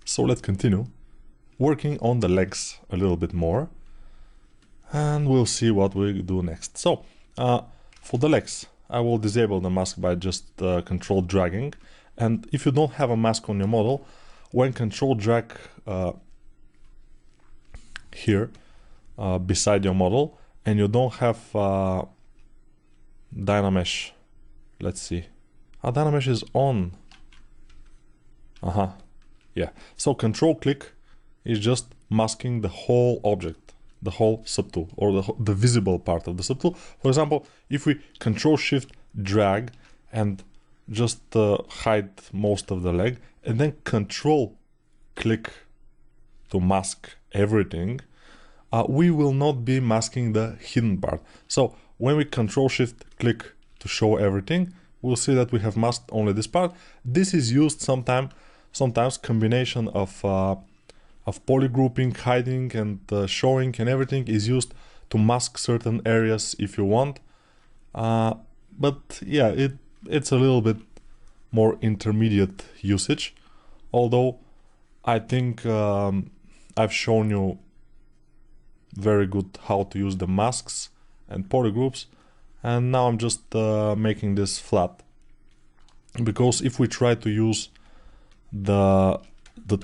So let's continue working on the legs a little bit more, and we'll see what we do next. So for the legs, I will disable the mask by just control dragging. And if you don't have a mask on your model, when control drag here beside your model, and you don't have Dynamesh, let's see, Dynamesh is on. Yeah, so control click is just masking the whole object, the whole subtool, or the visible part of the subtool. For example, if we control shift drag and just hide most of the leg, and then control click to mask everything, we will not be masking the hidden part. So when we control shift click to show everything, we'll see that we have masked only this part. This is used sometimes combination of polygrouping, hiding, and showing, and everything is used to mask certain areas if you want. But yeah, it's a little bit more intermediate usage, although I think I've shown you very good how to use the masks and polygroups, and now I'm just making this flat, because if we try to use the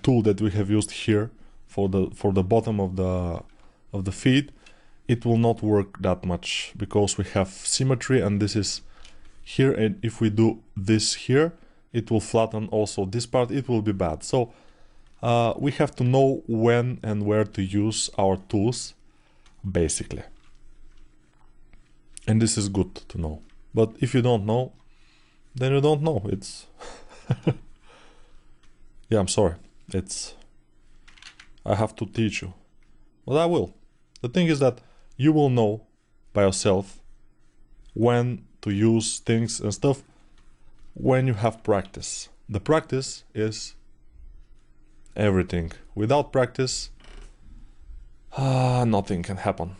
tool that we have used here for the bottom of the feed, it will not work that much, because we have symmetry and this is here, and if we do this here, it will flatten also this part. It will be bad. So we have to know when and where to use our tools, basically, and this is good to know. But if you don't know, then you don't know. It's yeah, I'm sorry, I have to teach you, but I will. The thing is that you will know by yourself when to use things and stuff when you have practice. The practice is everything. Without practice, nothing can happen.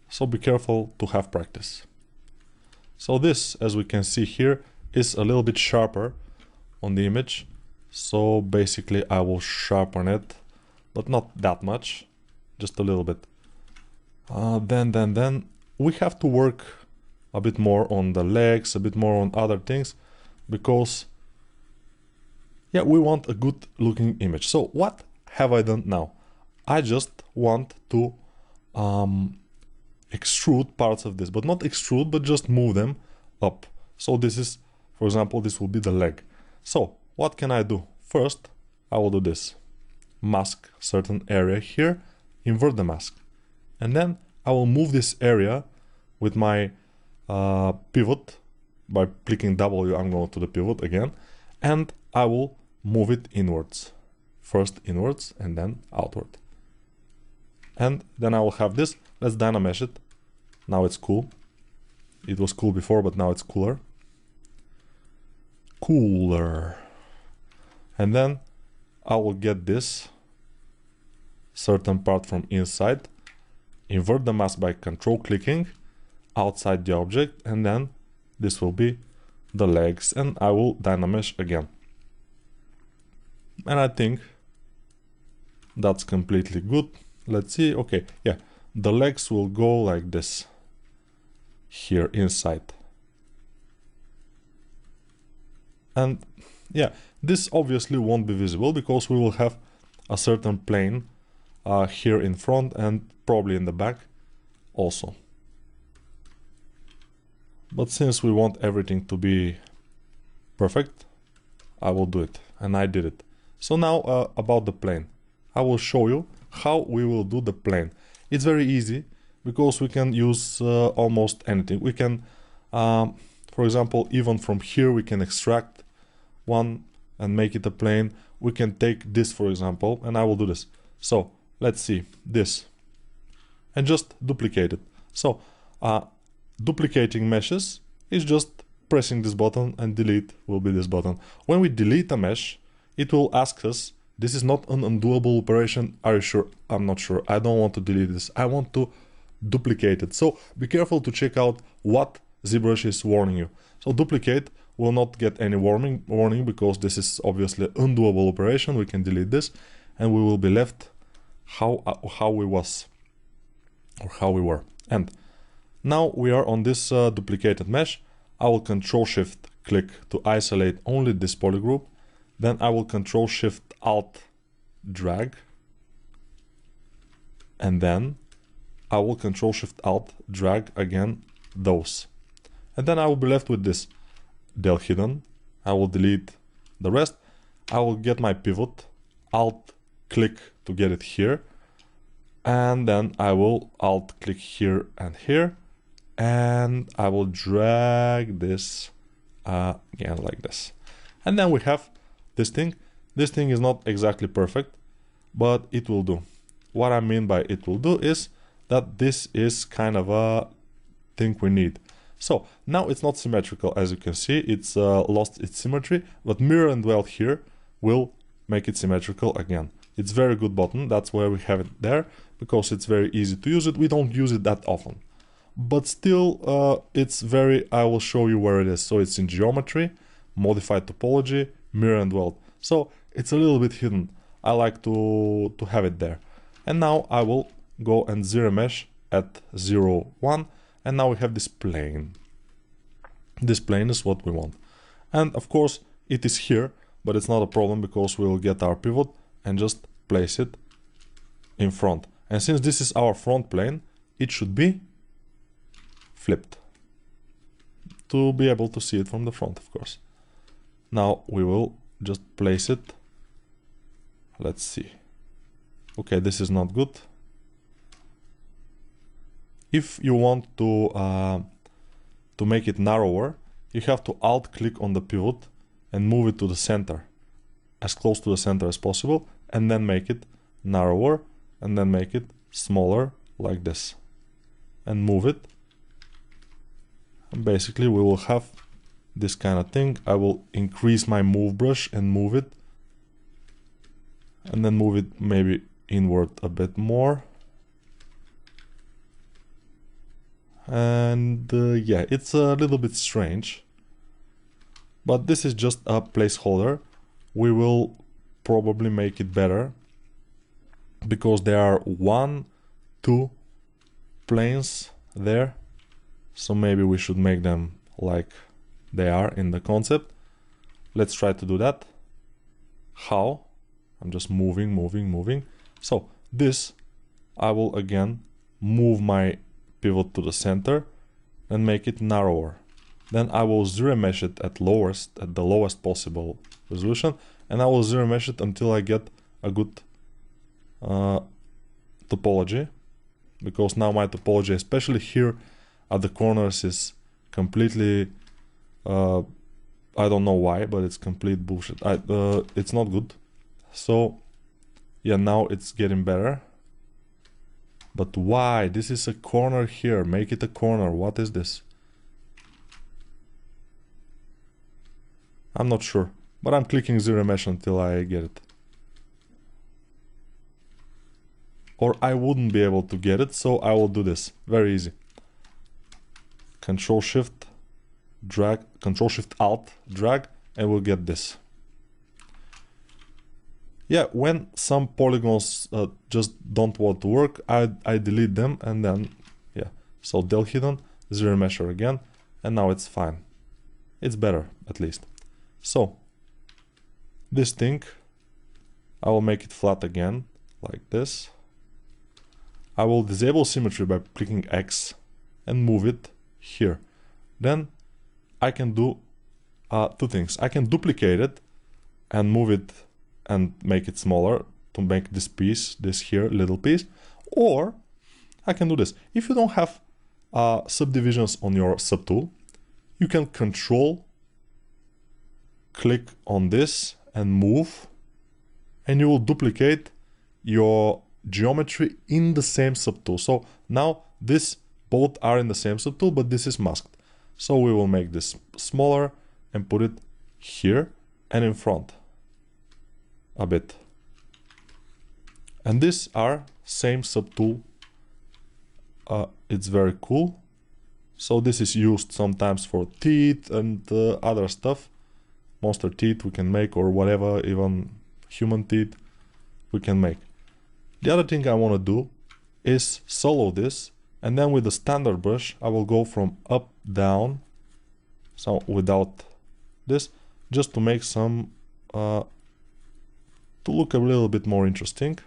So be careful to have practice. So this, as we can see here, is a little bit sharper on the image. So basically I will sharpen it, but not that much, just a little bit. Then we have to work a bit more on the legs, a bit more on other things, because yeah, we want a good looking image. So what have I done now? I just want to extrude parts of this, but not extrude, but just move them up. So this is, for example, this will be the leg. So what can I do? First, I will do this. Mask certain area here, invert the mask. And then I will move this area with my pivot. By clicking W, I'm going to the pivot again. And I will move it inwards. First inwards and then outward. And then I will have this. Let's Dynamesh it. Now it's cool. It was cool before, but now it's cooler. And then I will get this certain part from inside, invert the mask by control clicking outside the object, and then this will be the legs, and I will Dynamesh again. And I think that's completely good. Let's see. Okay, yeah, the legs will go like this here inside. And yeah, this obviously won't be visible because we will have a certain plane here in front and probably in the back also. But since we want everything to be perfect, I will do it, and I did it. So now about the plane. I will show you how we will do the plane. It's very easy because we can use almost anything. We can, for example, even from here we can extract one and make it a plane. We can take this, for example, and I will do this. So let's see this and just duplicate it. So duplicating meshes is just pressing this button, and delete will be this button. When we delete a mesh, it will ask us, this is not an undoable operation. Are you sure? I'm not sure. I don't want to delete this. I want to duplicate it. So be careful to check out what ZBrush is warning you. So duplicate We'll not get any warning because this is obviously undoable operation. We can delete this and we will be left how we was or how we were. And now we are on this duplicated mesh. I will Control-Shift click to isolate only this polygroup. Then I will Control-Shift-Alt drag. And then I will Control-Shift-Alt drag again those. And then I will be left with this del hidden. I will delete the rest. I will get my pivot, Alt click to get it here. And then I will Alt click here and here. And I will drag this again like this. And then we have this thing. This thing is not exactly perfect, but it will do. What I mean by it will do is that this is kind of a thing we need. So now it's not symmetrical, as you can see. It's lost its symmetry, but mirror and weld here will make it symmetrical again. It's very good button. That's why we have it there, because it's very easy to use it. We don't use it that often, but still it's very, I will show you where it is. So it's in geometry, modified topology, mirror and weld. So it's a little bit hidden. I like to have it there. And now I will go and zero mesh at 0, 1. And now we have this plane. This plane is what we want. And of course it is here, but it's not a problem because we'll get our pivot and just place it in front. And since this is our front plane, it should be flipped to be able to see it from the front, of course. Now we will just place it. Let's see. Okay, this is not good. If you want to make it narrower, you have to Alt click on the pivot and move it to the center, as close to the center as possible, and then make it narrower, and then make it smaller like this, and move it. And basically we will have this kind of thing. I will increase my move brush and move it, and then move it maybe inward a bit more. And yeah, it's a little bit strange, but this is just a placeholder. We will probably make it better because there are 1, 2 planes there, so maybe we should make them like they are in the concept. Let's try to do that. How? I'm just moving. So this, I will again move my pivot to the center and make it narrower. Then I will zero mesh it at the lowest possible resolution, and I will zero mesh it until I get a good topology, because now my topology, especially here at the corners, is completely I don't know why, but it's complete bullshit. It's not good. So yeah, now it's getting better. But why? This is a corner here. Make it a corner. What is this? I'm not sure, but I'm clicking zero mesh until I get it. Or I wouldn't be able to get it, so I will do this. Very easy. Control Shift drag, Control Shift Alt drag, and we'll get this. Yeah, when some polygons just don't want to work, I delete them, and then yeah. So del hidden, zero mesher again, and now it's fine. It's better, at least. So this thing, I will make it flat again, like this. I will disable symmetry by clicking X and move it here. Then I can do two things. I can duplicate it and move it and make it smaller to make this piece, this here little piece, or I can do this. If you don't have subdivisions on your subtool, you can control click on this and move, and you will duplicate your geometry in the same subtool. So now this both are in the same subtool, but this is masked. So we will make this smaller and put it here and in front a bit. And these are same subtool. It's very cool. So this is used sometimes for teeth and other stuff. Monster teeth we can make, or whatever, even human teeth we can make. The other thing I want to do is solo this, and then with the standard brush I will go from up down, so without this, just to make some to look a little bit more interesting,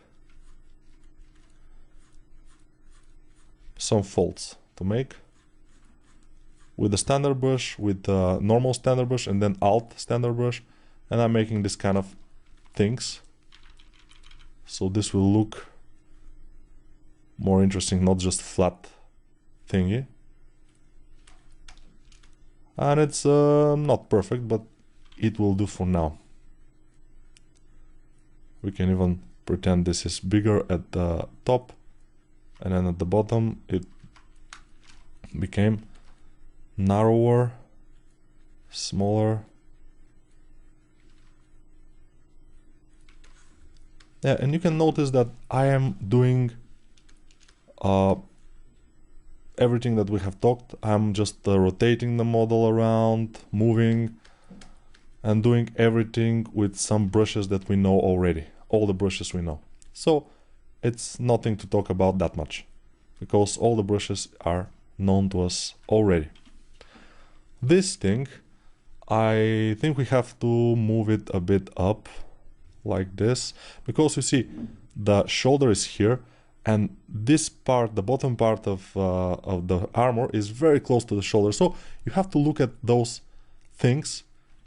some folds to make with the standard brush, with the normal standard brush, and then alt standard brush, and I'm making this kind of things, so this will look more interesting, not just flat thingy. And it's not perfect, but it will do for now. We can even pretend this is bigger at the top, and then at the bottom it became narrower, smaller. Yeah, and you can notice that I am doing everything that we have talked. I'm just rotating the model around, moving, and doing everything with some brushes that we know already, all the brushes we know. So it's nothing to talk about that much, because all the brushes are known to us already. This thing, I think we have to move it a bit up like this, because you see the shoulder is here, and this part, the bottom part of the armor is very close to the shoulder. So you have to look at those things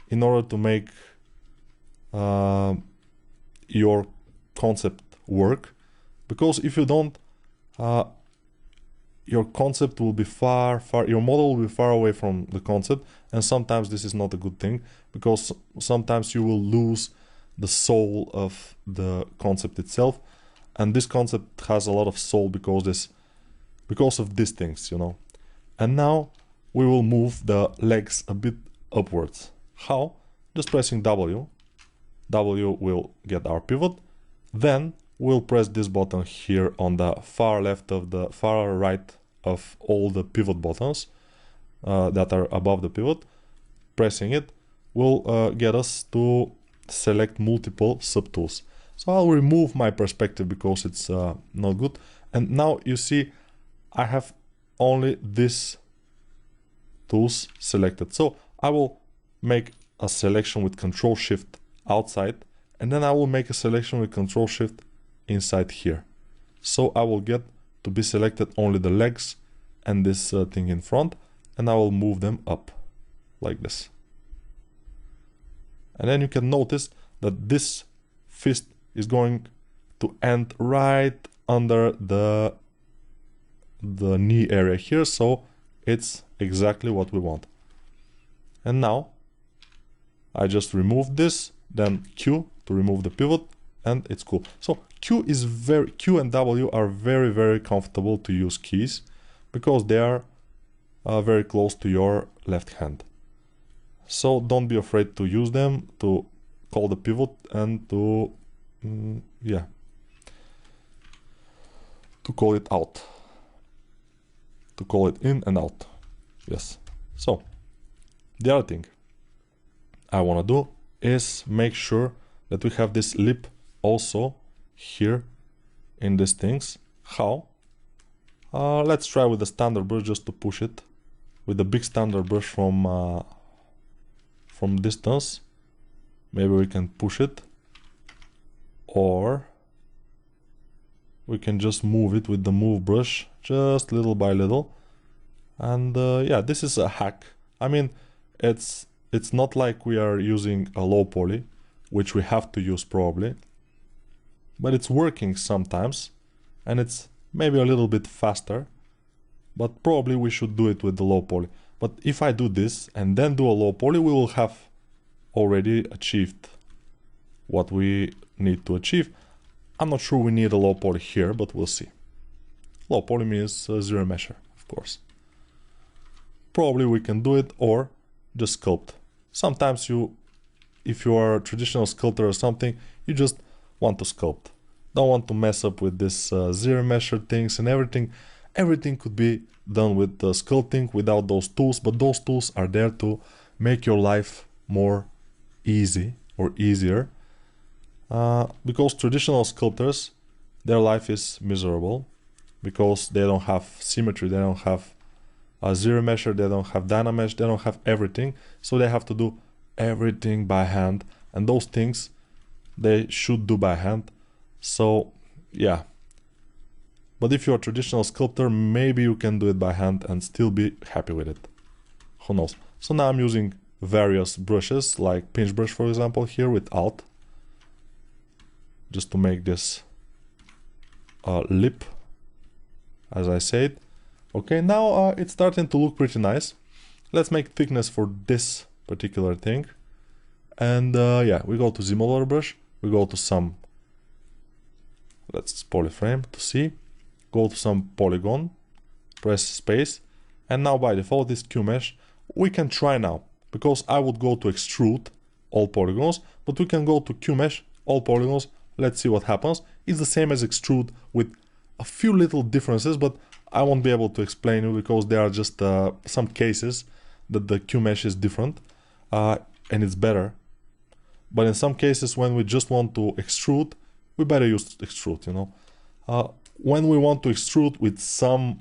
in order to make your concept work, because if you don't, your concept will be your model will be far away from the concept, and sometimes this is not a good thing, because sometimes you will lose the soul of the concept itself, and this concept has a lot of soul because of these things, you know. And now we will move the legs a bit upwards. How? Just pressing W. W will get our pivot. Then we'll press this button here on the far right of all the pivot buttons that are above the pivot. Pressing it will get us to select multiple subtools. So I'll remove my perspective because it's not good. And now you see I have only these tools selected. So I will make a selection with Control Shift outside, and then I will make a selection with Control Shift inside here. So I will get to be selected only the legs and this thing in front, and I will move them up like this. And then you can notice that this fist is going to end right under the knee area here, so it's exactly what we want. And now I just removed this, then Q to remove the pivot, and it's cool. So Q and W are very comfortable to use keys, because they are very close to your left hand. So don't be afraid to use them to call the pivot and to to call it out, to call it in and out. Yes. So the other thing I want to do is make sure that we have this lip also here in these things. How? Let's try with the standard brush just to push it with the big standard brush from distance. Maybe we can push it, or we can just move it with the move brush, just little by little. And yeah, this is a hack. I mean, it's not like we are using a low poly, which we have to use probably, but it's working sometimes, and it's maybe a little bit faster, but probably we should do it with the low poly. But if I do this and then do a low poly, we will have already achieved what we need to achieve. I'm not sure we need a low poly here, but we'll see. Low poly means zero measure, of course. Probably we can do it, or just sculpt. Sometimes if you are a traditional sculptor or something, you just want to sculpt. Don't want to mess up with this zero measure things and everything. Everything could be done with sculpting without those tools, but those tools are there to make your life more easy or easier, because traditional sculptors, their life is miserable because they don't have symmetry, they don't have a ZRemesher, they don't have Dynamesh, they don't have everything, so they have to do everything by hand, and those things they should do by hand. So yeah, but if you're a traditional sculptor, maybe you can do it by hand and still be happy with it, who knows. So now I'm using various brushes like pinch brush, for example, here with Alt, just to make this lip, as I said. Okay, now it's starting to look pretty nice. Let's make thickness for this particular thing. And yeah, we go to ZBrush brush, we go to some, let's polyframe to see, go to some polygon, press space, and now by default is QMesh. We can try now, because I would go to extrude all polygons, but we can go to QMesh, all polygons. Let's see what happens. It's the same as extrude with a few little differences, but I won't be able to explain you because there are just some cases that the QMesh is different and it's better. But in some cases, when we just want to extrude, we better use extrude, you know. When we want to extrude with some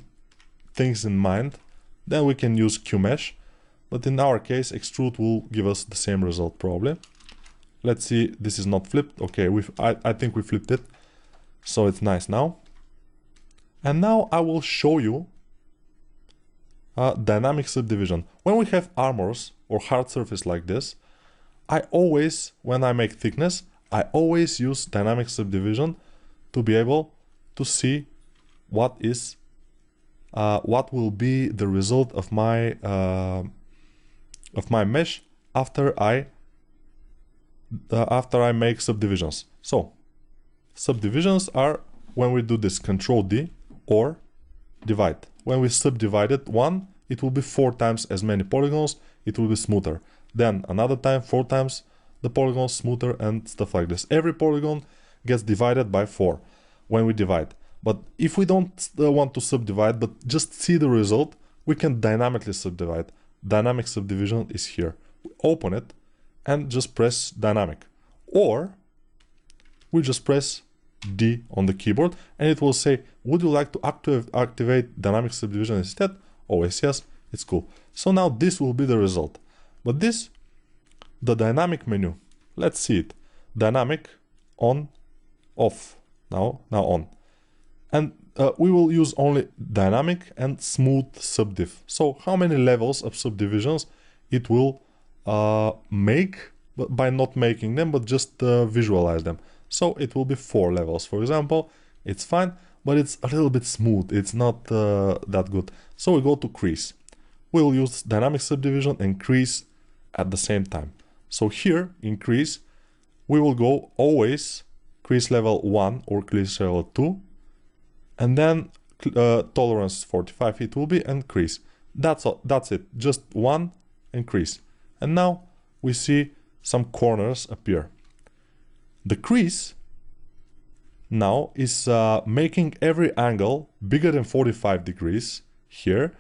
things in mind, then we can use QMesh. But in our case, extrude will give us the same result probably. Let's see, this is not flipped. Okay, I think we flipped it. So it's nice now. And now I will show you dynamic subdivision. When we have armors or hard surface like this, I always, when I make thickness, I always use dynamic subdivision to be able to see what will be the result of my mesh after I make subdivisions. So subdivisions are when we do this Control D or divide. When we subdivide it one, it will be 4 times as many polygons, it will be smoother. Then another time 4 times the polygons smoother and stuff like this. Every polygon gets divided by 4 when we divide. But if we don't want to subdivide but just see the result, we can dynamically subdivide. Dynamic subdivision is here. We open it and just press dynamic. Or we just press D on the keyboard and it will say, would you like to activate dynamic subdivision instead? Always yes, it's cool. So now this will be the result. But this, the dynamic menu, let's see it. Dynamic, on, off, now on. And we will use only dynamic and smooth subdiv. So how many levels of subdivisions it will make, but by not making them, but just visualize them. So it will be 4 levels, for example. It's fine, but it's a little bit smooth. It's not that good. So we go to crease. We'll use dynamic subdivision and crease at the same time. So here in crease, we will go always crease level 1 or crease level 2. And then tolerance 45 it will be, and crease. That's all, that's it. Just 1 and crease. And now we see some corners appear. The crease now is making every angle bigger than 45 degrees here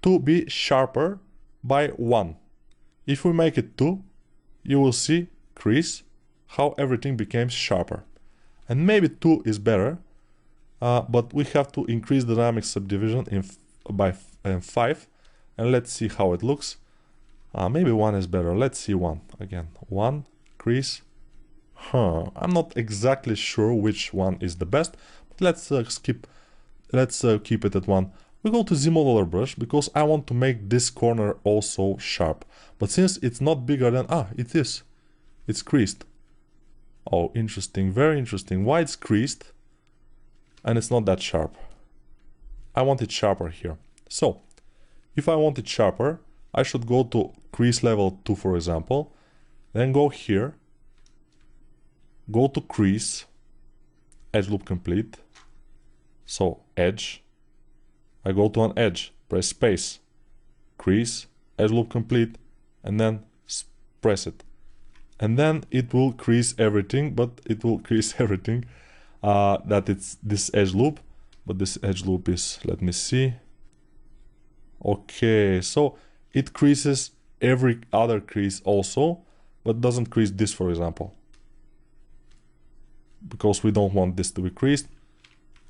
to be sharper by 1. If we make it 2, you will see crease, how everything becomes sharper. And maybe 2 is better, but we have to increase the dynamic subdivision by 5. And let's see how it looks. Maybe 1 is better. Let's see 1 again. 1, crease. I'm not exactly sure which one is the best, but let's keep it at 1. We go to ZBrush brush because I want to make this corner also sharp. But since it's not bigger than, it is. It's creased. Oh, interesting, very interesting. Why it's creased and it's not that sharp? I want it sharper here. So, if I want it sharper, I should go to crease level 2, for example, then go here, go to crease, edge loop complete, so edge, I go to an edge, press space, crease, edge loop complete, and then press it. And then it will crease everything, but it will crease everything that it's this edge loop. but this edge loop is, let me see. Okay, so it creases every other crease also, but doesn't crease this, for example, because we don't want this to be creased.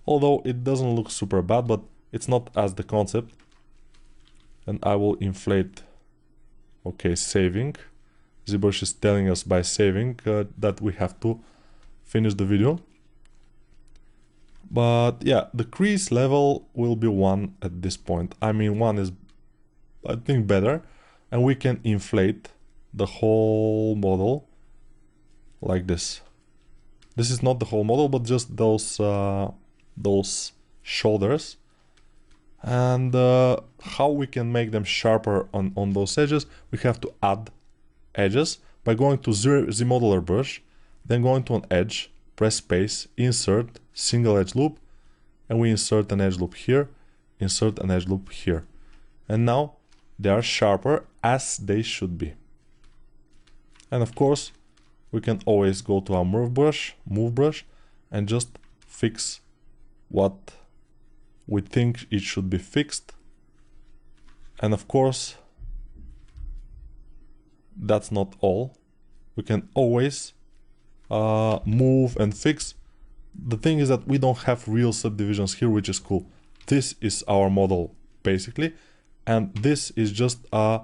Although it doesn't look super bad, but it's not as the concept. And I will inflate. Okay, saving. ZBrush is telling us by saving that we have to finish the video. But yeah, the crease level will be 1 at this point. I mean, 1 is, I think, better. And we can inflate the whole model like this. This is not the whole model, but just those shoulders. And how we can make them sharper on those edges, we have to add edges by going to ZModeler brush, then going to an edge, press space, insert, single edge loop, and we insert an edge loop here, insert an edge loop here. And now they are sharper as they should be. And of course, we can always go to our move brush, and just fix what we think it should be fixed. And of course, that's not all. We can always move and fix. The thing is that we don't have real subdivisions here, which is cool. This is our model basically, and this is just a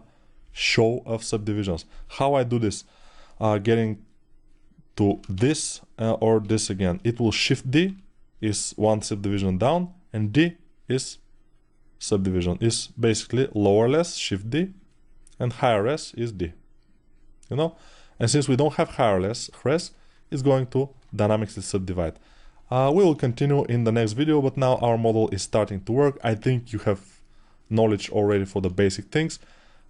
show of subdivisions. How I do this? Getting to this or this again. It will shift D is one subdivision down, and D is subdivision, is basically lower less, shift D, and higher res is D. You know? And since we don't have higher res, it's going to dynamically subdivide. We will continue in the next video, but now our model is starting to work. I think you have knowledge already for the basic things,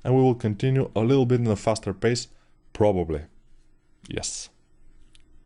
and we will continue a little bit in a faster pace, probably. Yes.